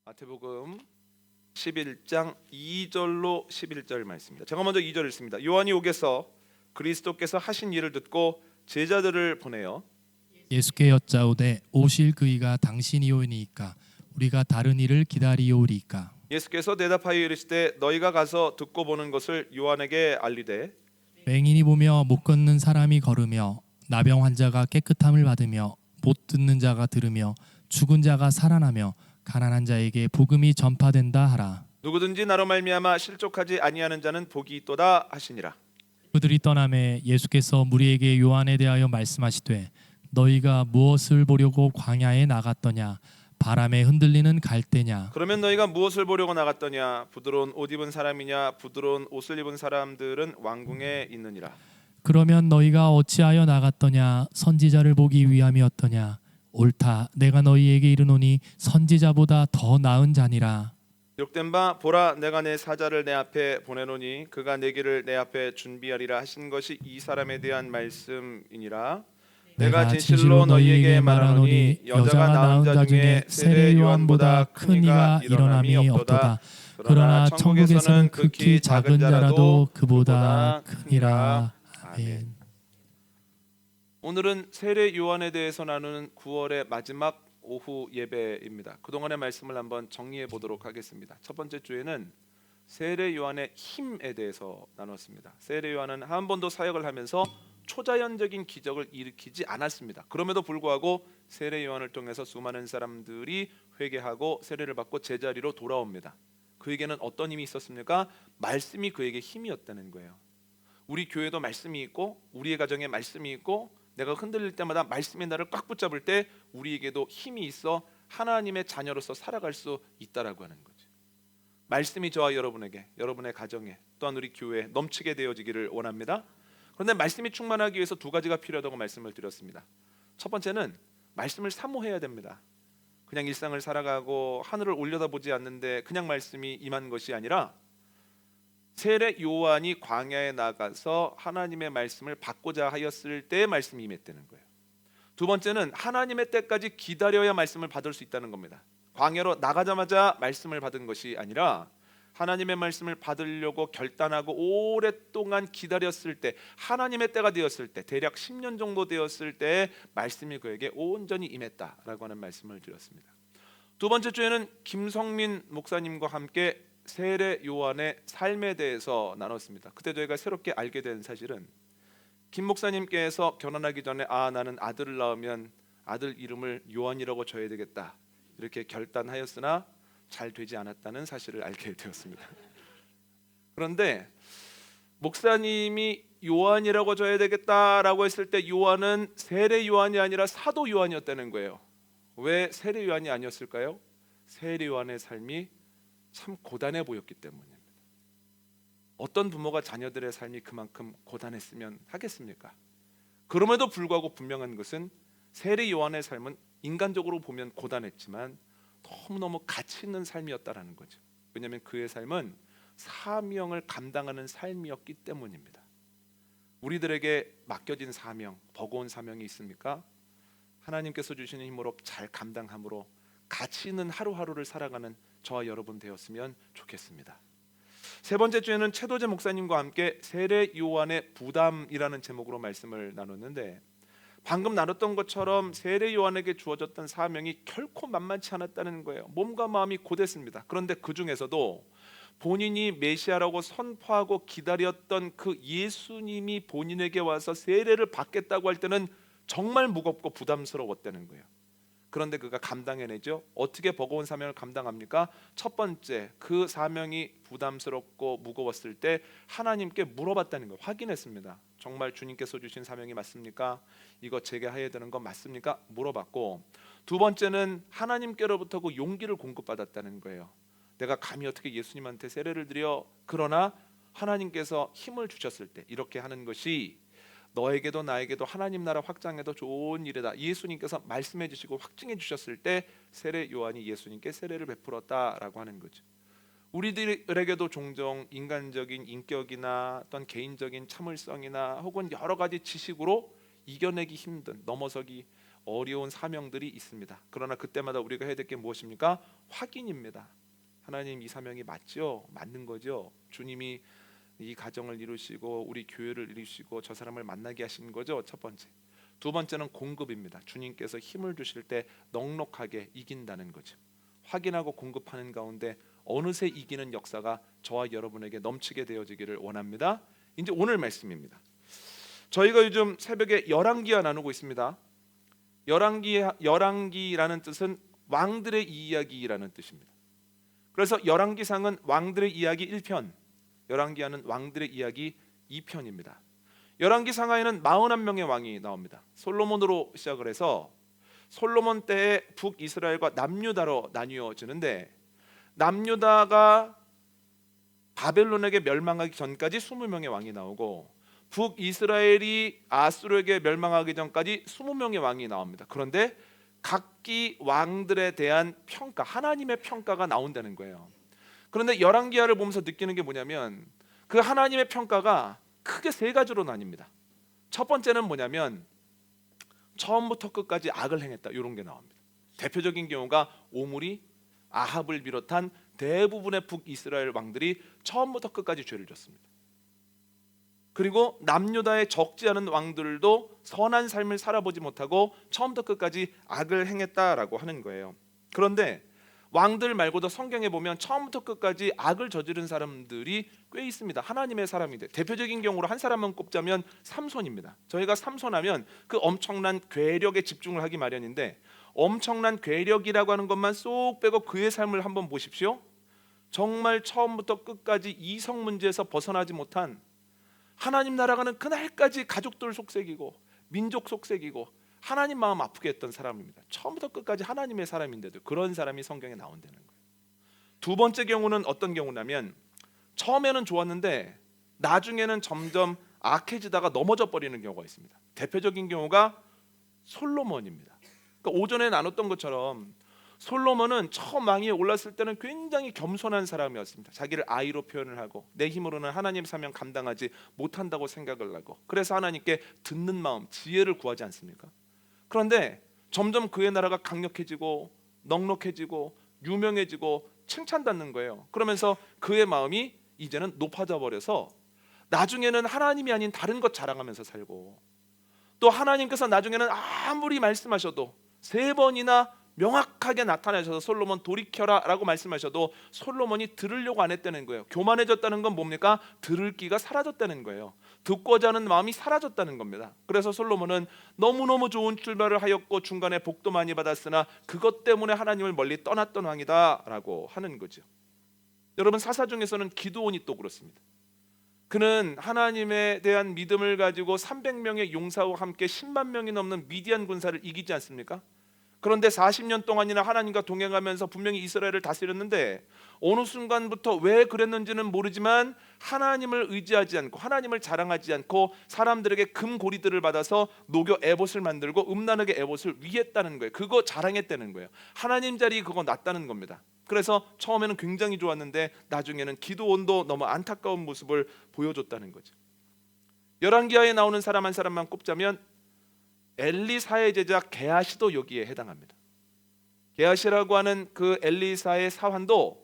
마태복음 11장 2절로 11절 말씀입니다. 제가 먼저 2절 읽습니다. 요한이 옥에서 그리스도께서 하신 일을 듣고 제자들을 보내어 예수께 여짜오되 오실 그이가 당신이오니이까 우리가 다른 이를 기다리오리이까. 예수께서 대답하여 이르시되 너희가 가서 듣고 보는 것을 요한에게 알리되 맹인이 보며 못 걷는 사람이 걸으며 나병 환자가 깨끗함을 받으며 못 듣는 자가 들으며 죽은 자가 살아나며 가난한 자에게 복음이 전파된다 하라. 누구든지 나로 말미암아 실족하지 아니하는 자는 복이 있도다 하시니라. 그들이 떠나매 예수께서 무리에게 요한에 대하여 말씀하시되 너희가 무엇을 보려고 광야에 나갔더냐? 바람에 흔들리는 갈대냐? 그러면 너희가 무엇을 보려고 나갔더냐? 부드러운 옷 입은 사람이냐? 부드러운 옷을 입은 사람들은 왕궁에 있느니라. 그러면 너희가 어찌하여 나갔더냐? 선지자를 보기 위함이었더냐? 옳다, 내가 너희에게 이르노니 선지자보다 더 나은 자니라. 기록된 바 보라 내가 내 사자를 내 앞에 보내노니 그가 내 길을 내 앞에 준비하리라 하신 것이 이 사람에 대한 말씀이니라. 내가 진실로 너희에게 말하노니 여자가 낳은 자 중에 세례 요한보다 큰 이가 일어남이 없도다. 그러나 천국에서는 극히 작은 자라도 그보다 크니라. 아멘. 오늘은 세례 요한에 대해서 나누는 9월의 마지막 오후 예배입니다. 그동안의 말씀을 한번 정리해 보도록 하겠습니다. 첫 번째 주에는 세례 요한의 힘에 대해서 나눴습니다. 세례 요한은 한 번도 사역을 하면서 초자연적인 기적을 일으키지 않았습니다. 그럼에도 불구하고 세례 요한을 통해서 수많은 사람들이 회개하고 세례를 받고 제자리로 돌아옵니다. 그에게는 어떤 힘이 있었습니까? 말씀이 그에게 힘이었다는 거예요. 우리 교회도 말씀이 있고 우리의 가정에 말씀이 있고 내가 흔들릴 때마다 말씀이 나를 꽉 붙잡을 때 우리에게도 힘이 있어 하나님의 자녀로서 살아갈 수 있다라고 하는 거죠. 말씀이 저와 여러분에게, 여러분의 가정에, 또한 우리 교회에 넘치게 되어지기를 원합니다. 그런데 말씀이 충만하기 위해서 두 가지가 필요하다고 말씀을 드렸습니다. 첫 번째는 말씀을 사모해야 됩니다. 그냥 일상을 살아가고 하늘을 올려다보지 않는데 그냥 말씀이 임한 것이 아니라 세례 요한이 광야에 나가서 하나님의 말씀을 받고자 하였을 때 말씀이 임했다는 거예요. 두 번째는 하나님의 때까지 기다려야 말씀을 받을 수 있다는 겁니다. 광야로 나가자마자 말씀을 받은 것이 아니라 하나님의 말씀을 받으려고 결단하고 오랫동안 기다렸을 때, 하나님의 때가 되었을 때, 대략 10년 정도 되었을 때 말씀이 그에게 온전히 임했다라고 하는 말씀을 드렸습니다. 두 번째 주에는 김성민 목사님과 함께 세례 요한의 삶에 대해서 나눴습니다. 그때 저희가 새롭게 알게 된 사실은 김 목사님께서 결혼하기 전에 나는 아들을 낳으면 아들 이름을 요한이라고 줘야 되겠다 이렇게 결단하였으나 잘 되지 않았다는 사실을 알게 되었습니다. 그런데 목사님이 요한이라고 줘야 되겠다라고 했을 때 요한은 세례 요한이 아니라 사도 요한이었다는 거예요. 왜 세례 요한이 아니었을까요? 세례 요한의 삶이 참 고단해 보였기 때문입니다. 어떤 부모가 자녀들의 삶이 그만큼 고단했으면 하겠습니까? 그럼에도 불구하고 분명한 것은 세례 요한의 삶은 인간적으로 보면 고단했지만 너무너무 가치 있는 삶이었다라는 거죠. 왜냐하면 그의 삶은 사명을 감당하는 삶이었기 때문입니다. 우리들에게 맡겨진 사명, 버거운 사명이 있습니까? 하나님께서 주시는 힘으로 잘 감당함으로 가치 있는 하루하루를 살아가는 저와 여러분 되었으면 좋겠습니다. 세 번째 주에는 최도재 목사님과 함께 세례 요한의 부담이라는 제목으로 말씀을 나눴는데 방금 나눴던 것처럼 세례 요한에게 주어졌던 사명이 결코 만만치 않았다는 거예요. 몸과 마음이 고됐습니다. 그런데 그 중에서도 본인이 메시아라고 선포하고 기다렸던 그 예수님이 본인에게 와서 세례를 받겠다고 할 때는 정말 무겁고 부담스러웠다는 거예요. 그런데 그가 감당해내죠. 어떻게 버거운 사명을 감당합니까? 첫 번째, 그 사명이 부담스럽고 무거웠을 때 하나님께 물어봤다는 거 확인했습니다. 정말 주님께서 주신 사명이 맞습니까? 이거 제게 해야 되는 건 맞습니까? 물어봤고, 두 번째는 하나님께로부터 그 용기를 공급받았다는 거예요. 내가 감히 어떻게 예수님한테 세례를 드려? 그러나 하나님께서 힘을 주셨을 때 이렇게 하는 것이 너에게도 나에게도 하나님 나라 확장에도 좋은 일이다. 예수님께서 말씀해 주시고 확증해 주셨을 때 세례 요한이 예수님께 세례를 베풀었다라고 하는 거죠. 우리들에게도 종종 인간적인 인격이나 어떤 개인적인 참을성이나 혹은 여러 가지 지식으로 이겨내기 힘든, 넘어서기 어려운 사명들이 있습니다. 그러나 그때마다 우리가 해야 될 게 무엇입니까? 확인입니다. 하나님, 이 사명이 맞죠? 맞는 거죠? 주님이 이 가정을 이루시고 우리 교회를 이루시고 저 사람을 만나게 하신 거죠? 첫 번째. 두 번째는 공급입니다. 주님께서 힘을 주실 때 넉넉하게 이긴다는 거죠. 확인하고 공급하는 가운데 어느새 이기는 역사가 저와 여러분에게 넘치게 되어지기를 원합니다. 이제 오늘 말씀입니다. 저희가 요즘 새벽에 열왕기와 나누고 있습니다. 열왕기라는 뜻은 왕들의 이야기라는 뜻입니다. 그래서 열왕기상은 왕들의 이야기 1편, 열왕기하는 왕들의 이야기 2편입니다. 열왕기상하에는 41명의 왕이 나옵니다. 솔로몬으로 시작을 해서 솔로몬 때에 북이스라엘과 남유다로 나뉘어지는데, 남유다가 바벨론에게 멸망하기 전까지 20명의 왕이 나오고 북이스라엘이 아수르에게 멸망하기 전까지 20명의 왕이 나옵니다. 그런데 각기 왕들에 대한 평가, 하나님의 평가가 나온다는 거예요. 그런데 열왕기하를 보면서 느끼는 게 뭐냐면 그 하나님의 평가가 크게 세 가지로 나뉩니다. 첫 번째는 뭐냐면 처음부터 끝까지 악을 행했다, 이런 게 나옵니다. 대표적인 경우가 오므리, 아합을 비롯한 대부분의 북이스라엘 왕들이 처음부터 끝까지 죄를 졌습니다. 그리고 남유다의 적지 않은 왕들도 선한 삶을 살아보지 못하고 처음부터 끝까지 악을 행했다라고 하는 거예요. 그런데 왕들 말고도 성경에 보면 처음부터 끝까지 악을 저지른 사람들이 꽤 있습니다. 하나님의 사람인데 대표적인 경우로 한 사람만 꼽자면 삼손입니다. 저희가 삼손하면 그 엄청난 괴력에 집중을 하기 마련인데, 엄청난 괴력이라고 하는 것만 쏙 빼고 그의 삶을 한번 보십시오. 정말 처음부터 끝까지 이성 문제에서 벗어나지 못한, 하나님 나라가는 그날까지 가족들 속색이고 민족 속색이고 하나님 마음 아프게 했던 사람입니다. 처음부터 끝까지 하나님의 사람인데도 그런 사람이 성경에 나온다는 거예요. 두 번째 경우는 어떤 경우냐면 처음에는 좋았는데 나중에는 점점 악해지다가 넘어져 버리는 경우가 있습니다. 대표적인 경우가 솔로몬입니다. 그러니까 오전에 나눴던 것처럼 솔로몬은 처음 왕위에 올랐을 때는 굉장히 겸손한 사람이었습니다. 자기를 아이로 표현을 하고 내 힘으로는 하나님 사명 감당하지 못한다고 생각을 하고, 그래서 하나님께 듣는 마음, 지혜를 구하지 않습니까? 그런데 점점 그의 나라가 강력해지고 넉넉해지고 유명해지고 칭찬받는 거예요. 그러면서 그의 마음이 이제는 높아져 버려서 나중에는 하나님이 아닌 다른 것 자랑하면서 살고, 또 하나님께서 나중에는 아무리 말씀하셔도 3번이나 명확하게 나타나셔서 솔로몬 돌이켜라 라고 말씀하셔도 솔로몬이 들으려고 안 했다는 거예요. 교만해졌다는 건 뭡니까? 들을 기가 사라졌다는 거예요. 듣고자 하는 마음이 사라졌다는 겁니다. 그래서 솔로몬은 너무너무 좋은 출발을 하였고 중간에 복도 많이 받았으나 그것 때문에 하나님을 멀리 떠났던 왕이다 라고 하는 거죠. 여러분, 사사 중에서는 기드온이 또 그렇습니다. 그는 하나님에 대한 믿음을 가지고 300명의 용사와 함께 10만 명이 넘는 미디안 군사를 이기지 않습니까? 그런데 40년 동안이나 하나님과 동행하면서 분명히 이스라엘을 다스렸는데 어느 순간부터 왜 그랬는지는 모르지만 하나님을 의지하지 않고 하나님을 자랑하지 않고 사람들에게 금고리들을 받아서 녹여 에봇을 만들고 음란하게 에봇을 위했다는 거예요. 그거 자랑했다는 거예요. 하나님 자리 그거 놨다는 겁니다. 그래서 처음에는 굉장히 좋았는데 나중에는 기드온도 너무 안타까운 모습을 보여줬다는 거죠. 열왕기하에 나오는 사람 한 사람만 꼽자면 엘리사의 제자 게하시도 여기에 해당합니다. 게하시라고 하는 그 엘리사의 사환도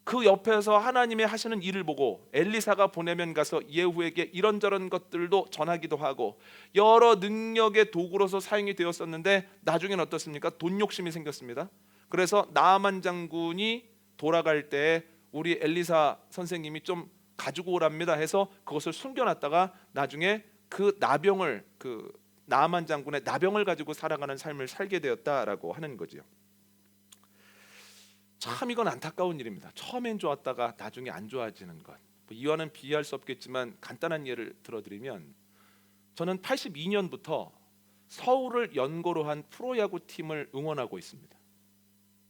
그 옆에서 하나님의 하시는 일을 보고 엘리사가 보내면 가서 예후에게 이런저런 것들도 전하기도 하고 여러 능력의 도구로서 사용이 되었었는데 나중에는 어떻습니까? 돈 욕심이 생겼습니다. 그래서 나아만 장군이 돌아갈 때 우리 엘리사 선생님이 좀 가지고 오랍니다 해서 그것을 숨겨놨다가 나중에 그 나병을, 그 나아만 장군의 나병을 가지고 살아가는 삶을 살게 되었다라고 하는 거죠. 참 이건 안타까운 일입니다. 처음엔 좋았다가 나중에 안 좋아지는 것. 이와는 비교할 수 없겠지만 간단한 예를 들어드리면 저는 82년부터 서울을 연고로 한 프로야구 팀을 응원하고 있습니다.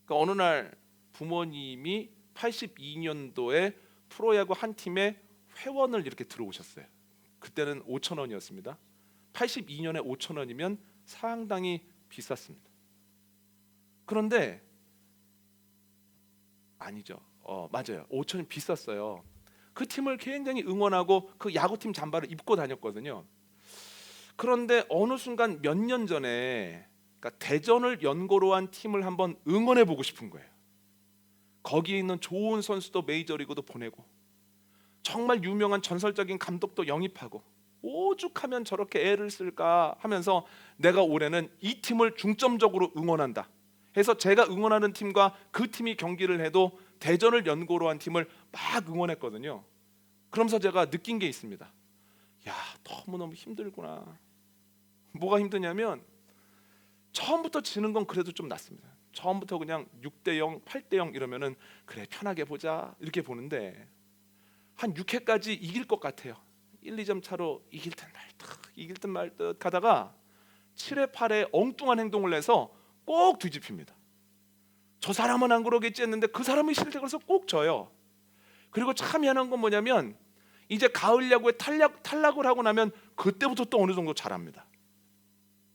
그러니까 어느 날 부모님이 82년도에 프로야구 한 팀에 회원을 이렇게 들어오셨어요. 그때는 5,000원이었습니다. 82년에 5,000원이면 상당히 비쌌습니다. 그런데 아니죠. 맞아요. 5,000원 비쌌어요. 그 팀을 굉장히 응원하고 그 야구팀 잠바를 입고 다녔거든요. 그런데 어느 순간 몇 년 전에 그러니까 대전을 연고로 한 팀을 한번 응원해 보고 싶은 거예요. 거기에 있는 좋은 선수도 메이저리그도 보내고 정말 유명한 전설적인 감독도 영입하고 오죽하면 저렇게 애를 쓸까 하면서 내가 올해는 이 팀을 중점적으로 응원한다 해서 제가 응원하는 팀과 그 팀이 경기를 해도 대전을 연고로 한 팀을 막 응원했거든요. 그러면서 제가 느낀 게 있습니다. 야, 너무너무 힘들구나. 뭐가 힘드냐면 처음부터 지는 건 그래도 좀 낫습니다. 처음부터 그냥 6대0, 8대0 이러면은 그래 편하게 보자 이렇게 보는데 한 6회까지 이길 것 같아요. 1, 2점 차로 이길 듯 말 듯 가다가 7회, 8회 엉뚱한 행동을 해서 꼭 뒤집힙니다. 저 사람은 안 그러겠지 했는데 그 사람이 실제 그래서 꼭 져요. 그리고 참 희한한 건 뭐냐면 이제 가을 야구에 탈락을 하고 나면 그때부터 또 어느 정도 잘합니다.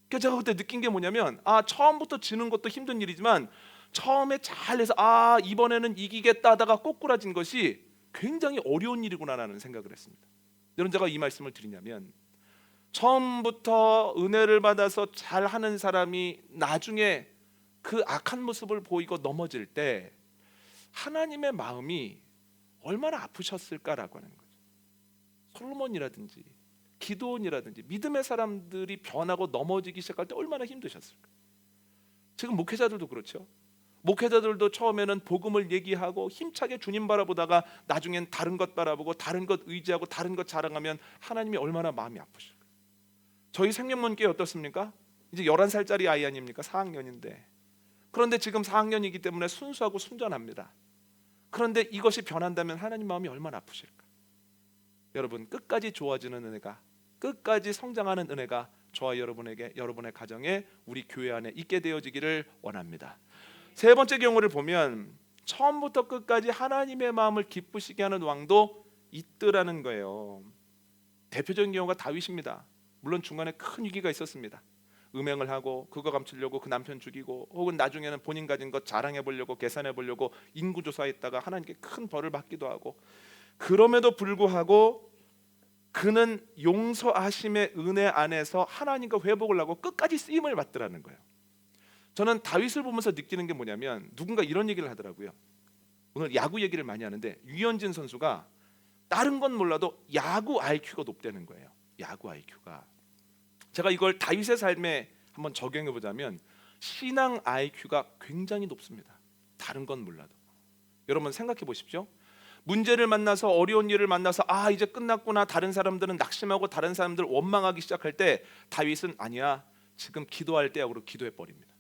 그러니까 제가 그때 느낀 게 뭐냐면 처음부터 지는 것도 힘든 일이지만 처음에 잘해서 이번에는 이기겠다 하다가 꼬꾸라진 것이 굉장히 어려운 일이구나라는 생각을 했습니다. 여러분, 제가 이 말씀을 드리냐면 처음부터 은혜를 받아서 잘하는 사람이 나중에 그 악한 모습을 보이고 넘어질 때 하나님의 마음이 얼마나 아프셨을까라고 하는 거죠. 솔로몬이라든지 기드온이라든지 믿음의 사람들이 변하고 넘어지기 시작할 때 얼마나 힘드셨을까. 지금 목회자들도 그렇죠. 목회자들도 처음에는 복음을 얘기하고 힘차게 주님 바라보다가 나중엔 다른 것 바라보고 다른 것 의지하고 다른 것 자랑하면 하나님이 얼마나 마음이 아프실까. 저희 생명문교회 어떻습니까? 이제 11살짜리 아이 아닙니까? 4학년인데. 그런데 지금 4학년이기 때문에 순수하고 순전합니다. 그런데 이것이 변한다면 하나님 마음이 얼마나 아프실까. 여러분, 끝까지 좋아지는 은혜가, 끝까지 성장하는 은혜가 저와 여러분에게, 여러분의 가정에, 우리 교회 안에 있게 되어지기를 원합니다. 세 번째 경우를 보면 처음부터 끝까지 하나님의 마음을 기쁘시게 하는 왕도 있더라는 거예요. 대표적인 경우가 다윗입니다. 물론 중간에 큰 위기가 있었습니다. 음행을 하고 그거 감추려고 그 남편 죽이고 혹은 나중에는 본인 가진 것 자랑해 보려고 계산해 보려고 인구조사했다가 하나님께 큰 벌을 받기도 하고, 그럼에도 불구하고 그는 용서하심의 은혜 안에서 하나님과 회복을 하고 끝까지 쓰임을 받더라는 거예요. 저는 다윗을 보면서 느끼는 게 뭐냐면 누군가 이런 얘기를 하더라고요. 오늘 야구 얘기를 많이 하는데 유현진 선수가 다른 건 몰라도 야구 IQ가 높다는 거예요. 야구 IQ가. 제가 이걸 다윗의 삶에 한번 적용해 보자면 신앙 IQ가 굉장히 높습니다. 다른 건 몰라도. 여러분 생각해 보십시오. 문제를 만나서 어려운 일을 만나서 이제 끝났구나, 다른 사람들은 낙심하고 다른 사람들 원망하기 시작할 때 다윗은 아니야, 지금 기도할 때야 그러고 기도해 버립니다.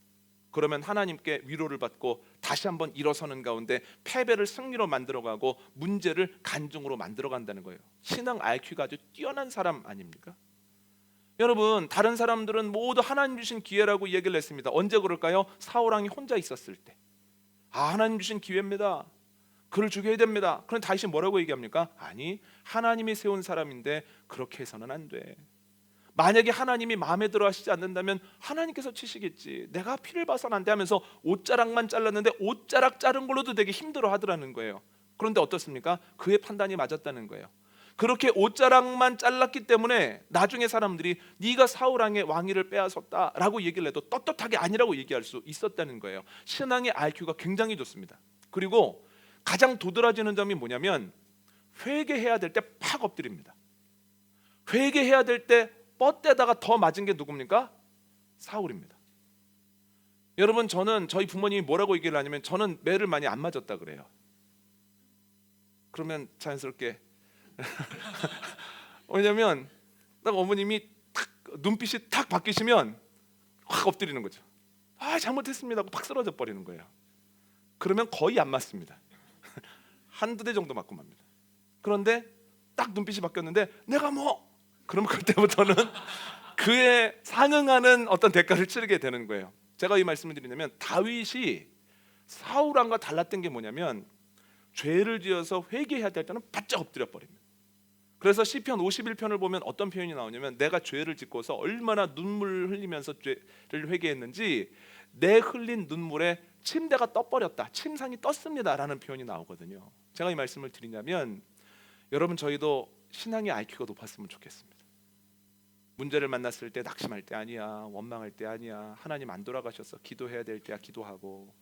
그러면 하나님께 위로를 받고 다시 한번 일어서는 가운데 패배를 승리로 만들어가고 문제를 간증으로 만들어간다는 거예요. 신앙 IQ가 아주 뛰어난 사람 아닙니까? 여러분, 다른 사람들은 모두 하나님 주신 기회라고 얘기를 했습니다. 언제 그럴까요? 사울왕이 혼자 있었을 때. 하나님 주신 기회입니다. 그를 죽여야 됩니다. 그런데 다윗이 뭐라고 얘기합니까? 아니, 하나님이 세운 사람인데 그렇게 해서는 안 돼. 만약에 하나님이 마음에 들어 하시지 않는다면 하나님께서 치시겠지. 내가 피를 봐서는 안 돼 하면서 옷자락만 잘랐는데 옷자락 자른 걸로도 되게 힘들어 하더라는 거예요. 그런데 어떻습니까? 그의 판단이 맞았다는 거예요. 그렇게 옷자락만 잘랐기 때문에 나중에 사람들이 네가 사울왕의 왕위를 빼앗았다라고 얘기를 해도 떳떳하게 아니라고 얘기할 수 있었다는 거예요. 신앙의 IQ가 굉장히 좋습니다. 그리고 가장 도드라지는 점이 뭐냐면 회개해야 될 때 팍 엎드립니다. 회개해야 될 때 뻗대다가 더 맞은 게 누굽니까? 사울입니다. 여러분, 저는 저희 부모님이 뭐라고 얘기를 하냐면 저는 매를 많이 안 맞았다 그래요. 그러면 자연스럽게 왜냐면 딱 어머님이 탁 눈빛이 탁 바뀌시면 확 엎드리는 거죠. 잘못했습니다 하고 팍 쓰러져 버리는 거예요. 그러면 거의 안 맞습니다. 한두 대 정도 맞고 맙니다. 그런데 딱 눈빛이 바뀌었는데 내가 그러면 그때부터는 그에 상응하는 어떤 대가를 치르게 되는 거예요. 제가 이 말씀을 드리냐면 다윗이 사울왕과 달랐던 게 뭐냐면 죄를 지어서 회개해야 될 때는 바짝 엎드려 버립니다. 그래서 시편 51편을 보면 어떤 표현이 나오냐면 내가 죄를 짓고서 얼마나 눈물을 흘리면서 죄를 회개했는지 내 흘린 눈물에 침대가 떠버렸다, 침상이 떴습니다 라는 표현이 나오거든요. 제가 이 말씀을 드리냐면 여러분, 저희도 신앙의 IQ가 높았으면 좋겠습니다. 문제를 만났을 때 낙심할 때 아니야, 원망할 때 아니야, 하나님 안 돌아가셨어, 기도해야 될 때야 기도하고,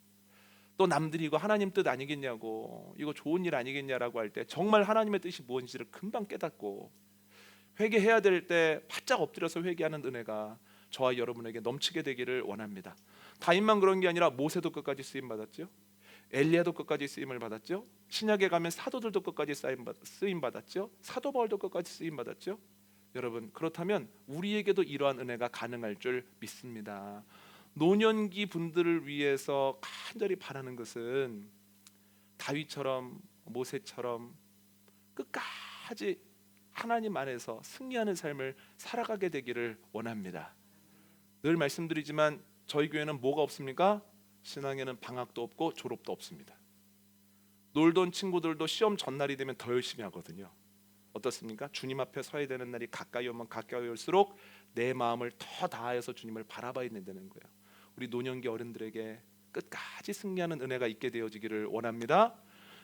또 남들이 이거 하나님 뜻 아니겠냐고, 이거 좋은 일 아니겠냐라고 할 때 정말 하나님의 뜻이 무엇인지를 금방 깨닫고 회개해야 될 때 바짝 엎드려서 회개하는 은혜가 저와 여러분에게 넘치게 되기를 원합니다. 다윗만 그런 게 아니라 모세도 끝까지 쓰임 받았죠. 엘리야도 끝까지 쓰임을 받았죠. 신약에 가면 사도들도 끝까지 쓰임 받았죠. 사도 바울도 끝까지 쓰임 받았죠. 여러분, 그렇다면 우리에게도 이러한 은혜가 가능할 줄 믿습니다. 노년기 분들을 위해서 간절히 바라는 것은 다윗처럼 모세처럼 끝까지 하나님 안에서 승리하는 삶을 살아가게 되기를 원합니다. 늘 말씀드리지만 저희 교회는 뭐가 없습니까? 신앙에는 방학도 없고 졸업도 없습니다. 놀던 친구들도 시험 전날이 되면 더 열심히 하거든요. 어떻습니까? 주님 앞에 서야 되는 날이 가까이 오면 가까이 올수록 내 마음을 더 다하여서 주님을 바라봐야 된다는 거예요. 우리 노년기 어른들에게 끝까지 승리하는 은혜가 있게 되어지기를 원합니다.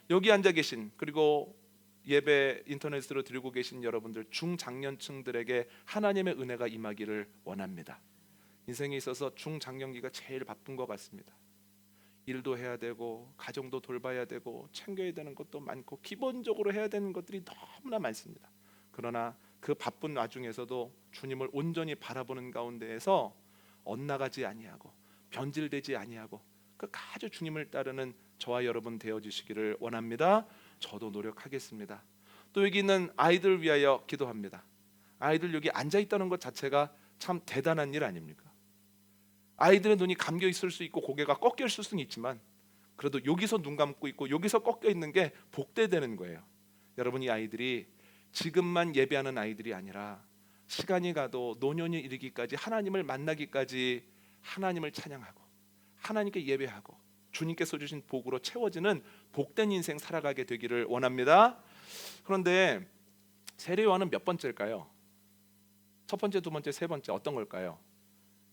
여기 앉아 계신, 그리고 예배 인터넷으로 드리고 계신 여러분들 중장년층들에게 하나님의 은혜가 임하기를 원합니다. 인생에 있어서 중장년기가 제일 바쁜 것 같습니다. 일도 해야 되고 가정도 돌봐야 되고 챙겨야 되는 것도 많고 기본적으로 해야 되는 것들이 너무나 많습니다. 그러나 그 바쁜 와중에서도 주님을 온전히 바라보는 가운데에서 엇나가지 아니하고 변질되지 아니하고 끝까지 주님을 따르는 저와 여러분 되어주시기를 원합니다. 저도 노력하겠습니다. 또 여기 있는 아이들 위하여 기도합니다. 아이들 여기 앉아 있다는 것 자체가 참 대단한 일 아닙니까? 아이들의 눈이 감겨 있을 수 있고 고개가 꺾여 있을 수는 있지만 그래도 여기서 눈 감고 있고 여기서 꺾여 있는 게 복되되는 거예요. 여러분, 이 아이들이 지금만 예배하는 아이들이 아니라 시간이 가도 노년이 이르기까지 하나님을 만나기까지 하나님을 찬양하고 하나님께 예배하고 주님께서 주신 복으로 채워지는 복된 인생 살아가게 되기를 원합니다. 그런데 세례요한은 몇 번째일까요? 첫 번째, 두 번째, 세 번째 어떤 걸까요?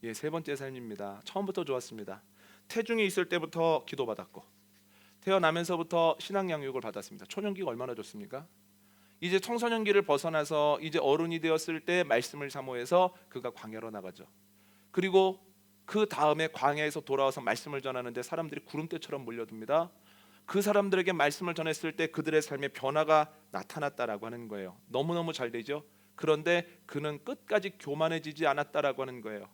예, 세 번째 삶입니다. 처음부터 좋았습니다. 태중에 있을 때부터 기도받았고 태어나면서부터 신앙 양육을 받았습니다. 초년기가 얼마나 좋습니까? 이제 청소년기를 벗어나서 이제 어른이 되었을 때 말씀을 사모해서 그가 광야로 나가죠. 그리고 그 다음에 광야에서 돌아와서 말씀을 전하는데 사람들이 구름대처럼 몰려듭니다. 그 사람들에게 말씀을 전했을 때 그들의 삶에 변화가 나타났다라고 하는 거예요. 너무너무 잘 되죠. 그런데 그는 끝까지 교만해지지 않았다라고 하는 거예요.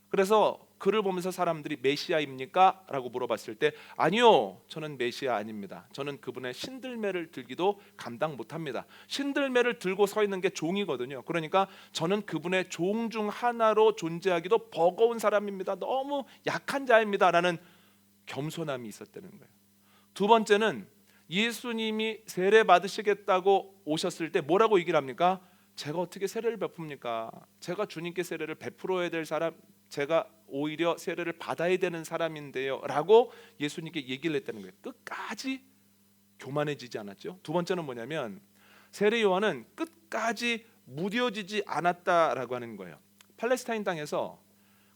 그래서 그를 보면서 사람들이 메시아입니까? 라고 물어봤을 때 아니요, 저는 메시아 아닙니다. 저는 그분의 신들매를 들기도 감당 못합니다. 신들매를 들고 서 있는 게 종이거든요. 그러니까 저는 그분의 종 중 하나로 존재하기도 버거운 사람입니다. 너무 약한 자입니다. 라는 겸손함이 있었다는 거예요. 두 번째는 예수님이 세례 받으시겠다고 오셨을 때 뭐라고 얘기를 합니까? 제가 어떻게 세례를 베풉니까? 제가 주님께 세례를 베풀어야 될 사람, 제가 오히려 세례를 받아야 되는 사람인데요 라고 예수님께 얘기를 했다는 거예요. 끝까지 교만해지지 않았죠. 두 번째는 뭐냐면 세례 요한은 끝까지 무뎌지지 않았다라고 하는 거예요. 팔레스타인 땅에서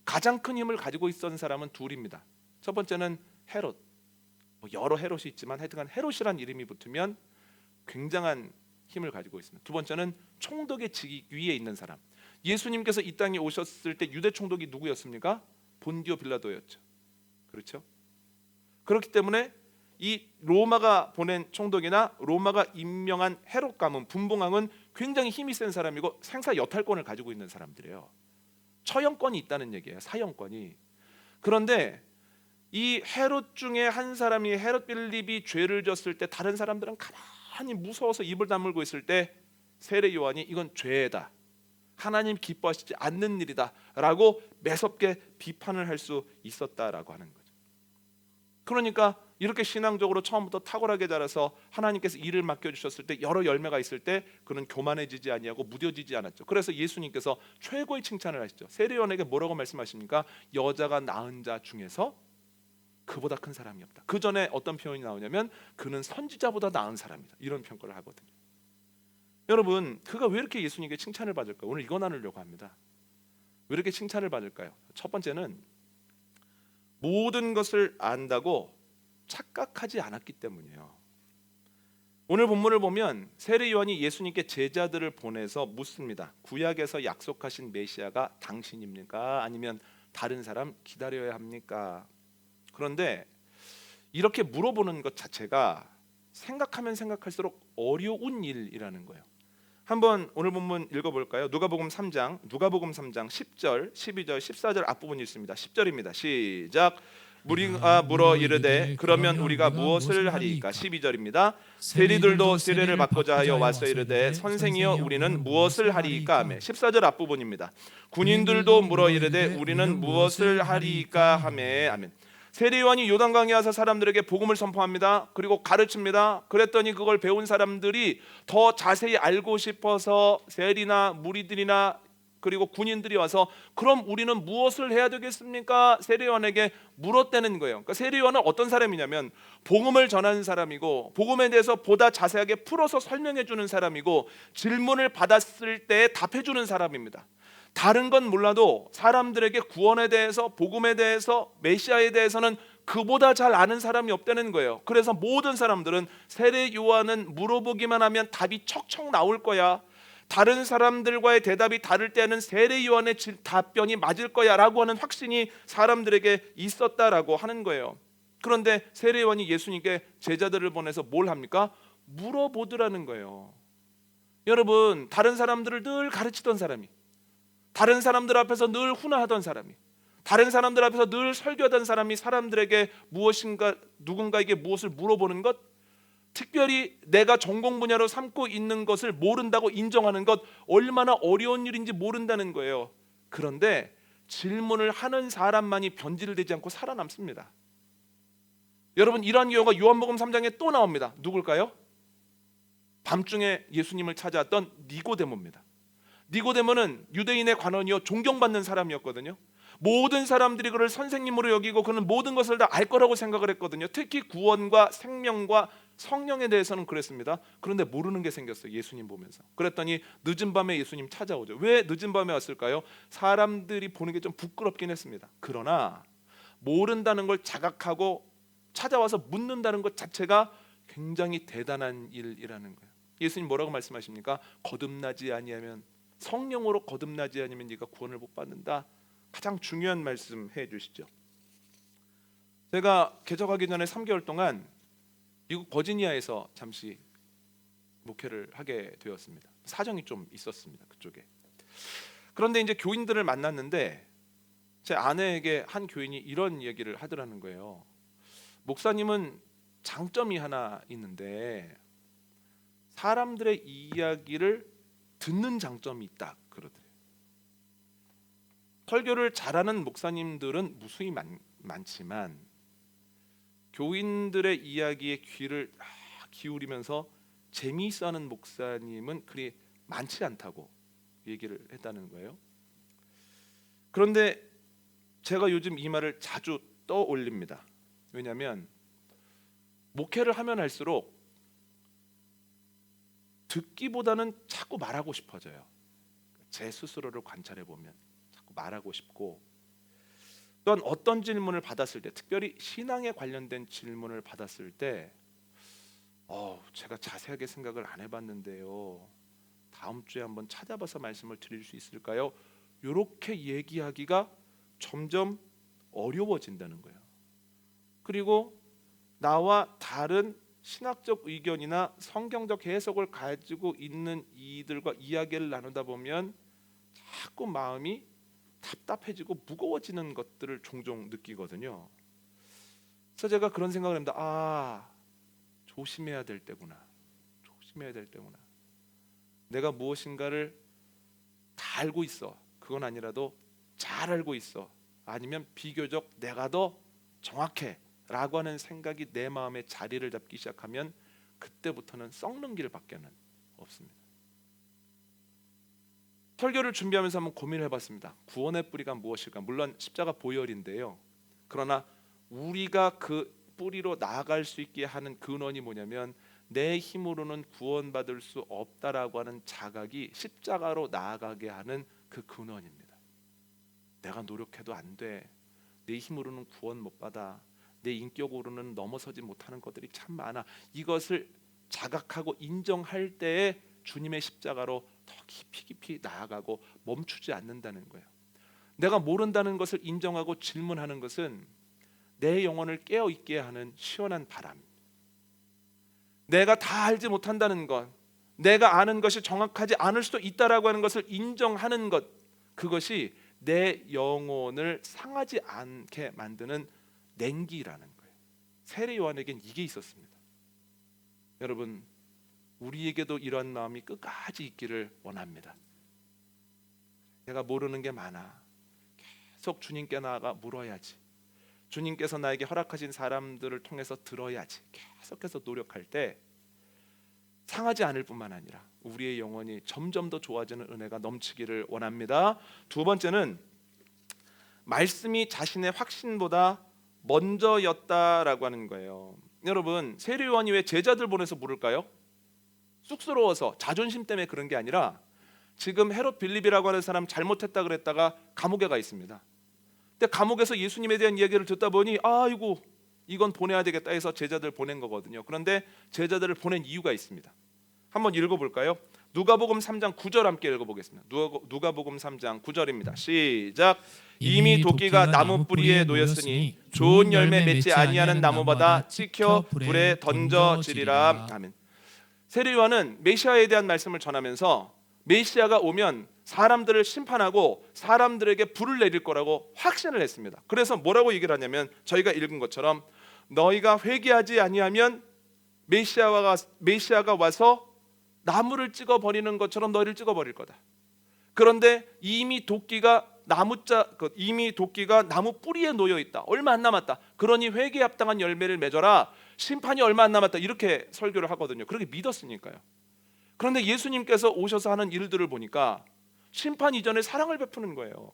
가장 큰 힘을 가지고 있었던 사람은 둘입니다. 첫 번째는 헤롯, 여러 헤롯이 있지만 하여튼간 헤롯이란 이름이 붙으면 굉장한 힘을 가지고 있습니다. 두 번째는 총독의 직위 위에 있는 사람. 예수님께서 이 땅에 오셨을 때 유대 총독이 누구였습니까? 본디오 빌라도였죠. 그렇죠? 그렇기 때문에 이 로마가 보낸 총독이나 로마가 임명한 헤롯 가문, 분봉왕은 굉장히 힘이 센 사람이고 생사 여탈권을 가지고 있는 사람들이에요. 처형권이 있다는 얘기예요. 사형권이. 그런데 이 헤롯 중에 한 사람이 헤롯 빌립이 죄를 졌을 때 다른 사람들은 가만히 무서워서 입을 다물고 있을 때 세례 요한이 이건 죄다, 하나님 기뻐하시지 않는 일이다 라고 매섭게 비판을 할 수 있었다라고 하는 거죠. 그러니까 이렇게 신앙적으로 처음부터 탁월하게 자라서 하나님께서 일을 맡겨주셨을 때 여러 열매가 있을 때 그는 교만해지지 아니하고 무뎌지지 않았죠. 그래서 예수님께서 최고의 칭찬을 하시죠. 세례 요한에게 뭐라고 말씀하십니까? 여자가 낳은 자 중에서 그보다 큰 사람이 없다. 그 전에 어떤 표현이 나오냐면 그는 선지자보다 나은 사람이다, 이런 평가를 하거든요. 여러분, 그가 왜 이렇게 예수님께 칭찬을 받을까요? 오늘 이거 나누려고 합니다. 왜 이렇게 칭찬을 받을까요? 첫 번째는 모든 것을 안다고 착각하지 않았기 때문이에요. 오늘 본문을 보면 세례 요한이 예수님께 제자들을 보내서 묻습니다. 구약에서 약속하신 메시아가 당신입니까? 아니면 다른 사람 기다려야 합니까? 그런데 이렇게 물어보는 것 자체가 생각하면 생각할수록 어려운 일이라는 거예요. 한번 오늘 본문 읽어볼까요? 누가복음 3장 10절, 12절, 14절 앞부분이 있습니다. 10절입니다. 시작. 우리가 물어 이르되 그러면 우리가 무엇을 하리이까? 12절입니다. 세리들도 세례를 받고자 하여 와서 이르되 선생이여 우리는 무엇을 하리이까 하매. 14절 앞부분입니다. 군인들도 물어 이르되 우리는 무엇을 하리이까 하매. 아멘. 세례 요한이 요단강에 와서 사람들에게 복음을 선포합니다. 그리고 가르칩니다. 그랬더니 그걸 배운 사람들이 더 자세히 알고 싶어서 세리나 무리들이나 그리고 군인들이 와서 그럼 우리는 무엇을 해야 되겠습니까? 세례 요한에게 물었다는 거예요. 그러니까 세례 요한은 어떤 사람이냐면 복음을 전하는 사람이고 복음에 대해서 보다 자세하게 풀어서 설명해 주는 사람이고 질문을 받았을 때 답해 주는 사람입니다. 다른 건 몰라도 사람들에게 구원에 대해서 복음에 대해서 메시아에 대해서는 그보다 잘 아는 사람이 없다는 거예요. 그래서 모든 사람들은 세례 요한은 물어보기만 하면 답이 척척 나올 거야. 다른 사람들과의 대답이 다를 때는 세례 요한의 답변이 맞을 거야 라고 하는 확신이 사람들에게 있었다라고 하는 거예요. 그런데 세례 요한이 예수님께 제자들을 보내서 뭘 합니까? 물어보더라는 거예요. 여러분, 다른 사람들을 늘 가르치던 사람이, 다른 사람들 앞에서 늘 훈화하던 사람이, 다른 사람들 앞에서 늘 설교하던 사람이 사람들에게 무엇인가 누군가에게 무엇을 물어보는 것, 특별히 내가 전공 분야로 삼고 있는 것을 모른다고 인정하는 것, 얼마나 어려운 일인지 모른다는 거예요. 그런데 질문을 하는 사람만이 변질되지 않고 살아남습니다. 여러분, 이러한 경우가 요한복음 3장에 또 나옵니다. 누굴까요? 밤중에 예수님을 찾아왔던 니고데모입니다. 니고데모는 유대인의 관원이요 존경받는 사람이었거든요. 모든 사람들이 그를 선생님으로 여기고 그는 모든 것을 다 알 거라고 생각을 했거든요. 특히 구원과 생명과 성령에 대해서는 그랬습니다. 그런데 모르는 게 생겼어요. 예수님 보면서. 그랬더니 늦은 밤에 예수님 찾아오죠. 왜 늦은 밤에 왔을까요? 사람들이 보는 게 좀 부끄럽긴 했습니다. 그러나 모른다는 걸 자각하고 찾아와서 묻는다는 것 자체가 굉장히 대단한 일이라는 거예요. 예수님 뭐라고 말씀하십니까? 거듭나지 아니하면, 성령으로 거듭나지 아니면 네가 구원을 못 받는다. 가장 중요한 말씀 해주시죠. 제가 개척하기 전에 3개월 동안 미국 버지니아에서 잠시 목회를 하게 되었습니다. 사정이 좀 있었습니다. 그쪽에. 그런데 이제 교인들을 만났는데 제 아내에게 한 교인이 이런 얘기를 하더라는 거예요. 목사님은 장점이 하나 있는데 사람들의 이야기를 듣는 장점이 있다 그러더래요. 설교를 잘하는 목사님들은 무수히 많지만 교인들의 이야기에 귀를 기울이면서 재미있어하는 목사님은 그리 많지 않다고 얘기를 했다는 거예요. 그런데 제가 요즘 이 말을 자주 떠올립니다. 왜냐하면 목회를 하면 할수록 듣기보다는 자꾸 말하고 싶어져요. 제 스스로를 관찰해 보면 자꾸 말하고 싶고, 또한 어떤 질문을 받았을 때, 특별히 신앙에 관련된 질문을 받았을 때 제가 자세하게 생각을 안 해봤는데요, 다음 주에 한번 찾아봐서 말씀을 드릴 수 있을까요? 이렇게 얘기하기가 점점 어려워진다는 거예요. 그리고 나와 다른 신학적 의견이나 성경적 해석을 가지고 있는 이들과 이야기를 나누다 보면 자꾸 마음이 답답해지고 무거워지는 것들을 종종 느끼거든요. 그래서 제가 그런 생각을 합니다. 조심해야 될 때구나. 조심해야 될 때구나. 내가 무엇인가를 다 알고 있어. 그건 아니라도 잘 알고 있어. 아니면 비교적 내가 더 정확해 라고 하는 생각이 내 마음에 자리를 잡기 시작하면 그때부터는 썩는 길밖에는 없습니다. 설교를 준비하면서 한번 고민을 해봤습니다. 구원의 뿌리가 무엇일까? 물론 십자가 보혈인데요. 그러나 우리가 그 뿌리로 나아갈 수 있게 하는 근원이 뭐냐면 내 힘으로는 구원받을 수 없다라고 하는 자각이 십자가로 나아가게 하는 그 근원입니다. 내가 노력해도 안 돼. 내 힘으로는 구원 못 받아. 내 인격으로는 넘어서지 못하는 것들이 참 많아. 이것을 자각하고 인정할 때에 주님의 십자가로 더 깊이 나아가고 멈추지 않는다는 거예요. 내가 모른다는 것을 인정하고 질문하는 것은 내 영혼을 깨어 있게 하는 시원한 바람. 내가 다 알지 못한다는 것, 내가 아는 것이 정확하지 않을 수도 있다라고 하는 것을 인정하는 것, 그것이 내 영혼을 상하지 않게 만드는 냉기라는 거예요. 세례 요한에겐 이게 있었습니다. 여러분, 우리에게도 이런 마음이 끝까지 있기를 원합니다. 내가 모르는 게 많아. 계속 주님께 나아가 물어야지. 주님께서 나에게 허락하신 사람들을 통해서 들어야지. 계속해서 노력할 때 상하지 않을 뿐만 아니라 우리의 영혼이 점점 더 좋아지는 은혜가 넘치기를 원합니다. 두 번째는 말씀이 자신의 확신보다 먼저였다라고 하는 거예요. 여러분, 세례 요한이 왜 제자들 보내서 물을까요? 쑥스러워서, 자존심 때문에 그런 게 아니라 지금 헤롯 빌립이라고 하는 사람 잘못했다 그랬다가 감옥에 가 있습니다. 근데 감옥에서 예수님에 대한 이야기를 듣다 보니 아이고 이건 보내야 되겠다 해서 제자들 보낸 거거든요. 그런데 제자들을 보낸 이유가 있습니다. 한번 읽어볼까요? 누가복음 3장 9절 함께 읽어보겠습니다. 누가복음 3장 9절입니다. 시작. 이미 도끼가 나무 뿌리에 놓였으니 좋은 열매 맺지 아니하는 나무마다 찍혀 불에 던져지리라. 아멘. 세례 요한은 메시아에 대한 말씀을 전하면서 메시아가 오면 사람들을 심판하고 사람들에게 불을 내릴 거라고 확신을 했습니다. 그래서 뭐라고 얘기를 하냐면 저희가 읽은 것처럼 너희가 회개하지 아니하면 메시아가 와서 나무를 찍어버리는 것처럼 너희를 찍어버릴 거다. 그런데 이미 도끼가 나무 뿌리에 놓여 있다. 얼마 안 남았다. 그러니 회개에 합당한 열매를 맺어라. 심판이 얼마 안 남았다. 이렇게 설교를 하거든요. 그렇게 믿었으니까요. 그런데 예수님께서 오셔서 하는 일들을 보니까 심판 이전에 사랑을 베푸는 거예요.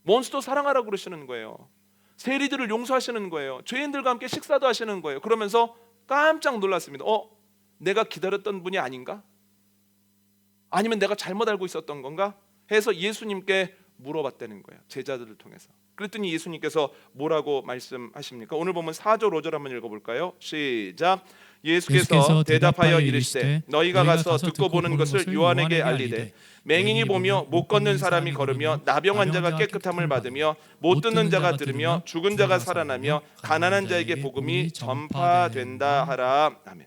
몬스터 사랑하라고 그러시는 거예요. 세리들을 용서하시는 거예요. 죄인들과 함께 식사도 하시는 거예요. 그러면서 깜짝 놀랐습니다. 내가 기다렸던 분이 아닌가? 아니면 내가 잘못 알고 있었던 건가? 해서 예수님께 물어봤다는 거예요. 제자들을 통해서. 그랬더니 예수님께서 뭐라고 말씀하십니까? 오늘 보면 4절 5절 한번 읽어볼까요? 시작. 예수께서 대답하여 이르시되 너희가 가서 듣고 보는 것을 요한에게 알리되 맹인이 보며 못 걷는 사람이 걸으며 나병 환자가 깨끗함을 받으며 못 듣는 자가 들으며 죽은 자가 살아나며 가난한 자에게 복음이 전파된다 하라. 아멘.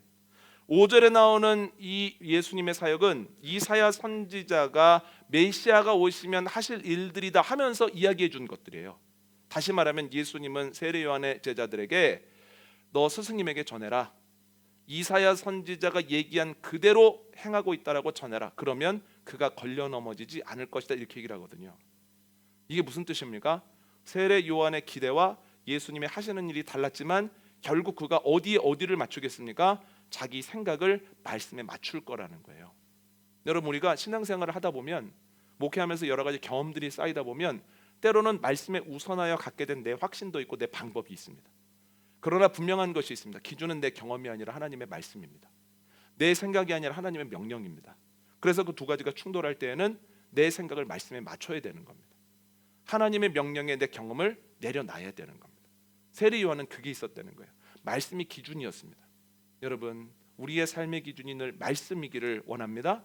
5절에 나오는 이 예수님의 사역은 이사야 선지자가 메시아가 오시면 하실 일들이다 하면서 이야기해 준 것들이에요. 다시 말하면 예수님은 세례 요한의 제자들에게 너 스승님에게 전해라. 이사야 선지자가 얘기한 그대로 행하고 있다라고 전해라. 그러면 그가 걸려 넘어지지 않을 것이다. 이렇게 얘기를 하거든요. 이게 무슨 뜻입니까? 세례 요한의 기대와 예수님의 하시는 일이 달랐지만 결국 그가 어디를 맞추겠습니까? 자기 생각을 말씀에 맞출 거라는 거예요. 여러분, 우리가 신앙생활을 하다 보면 목회하면서 여러 가지 경험들이 쌓이다 보면 때로는 말씀에 우선하여 갖게 된 내 확신도 있고 내 방법이 있습니다. 그러나 분명한 것이 있습니다. 기준은 내 경험이 아니라 하나님의 말씀입니다. 내 생각이 아니라 하나님의 명령입니다. 그래서 그 두 가지가 충돌할 때에는 내 생각을 말씀에 맞춰야 되는 겁니다. 하나님의 명령에 내 경험을 내려놔야 되는 겁니다. 세례 요한은 그게 있었다는 거예요. 말씀이 기준이었습니다. 여러분, 우리의 삶의 기준이 늘 말씀이기를 원합니다.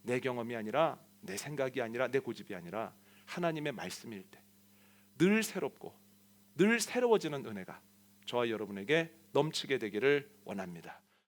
내 경험이 아니라 내 생각이 아니라 내 고집이 아니라 하나님의 말씀일 때 늘 새롭고 늘 새로워지는 은혜가 저와 여러분에게 넘치게 되기를 원합니다.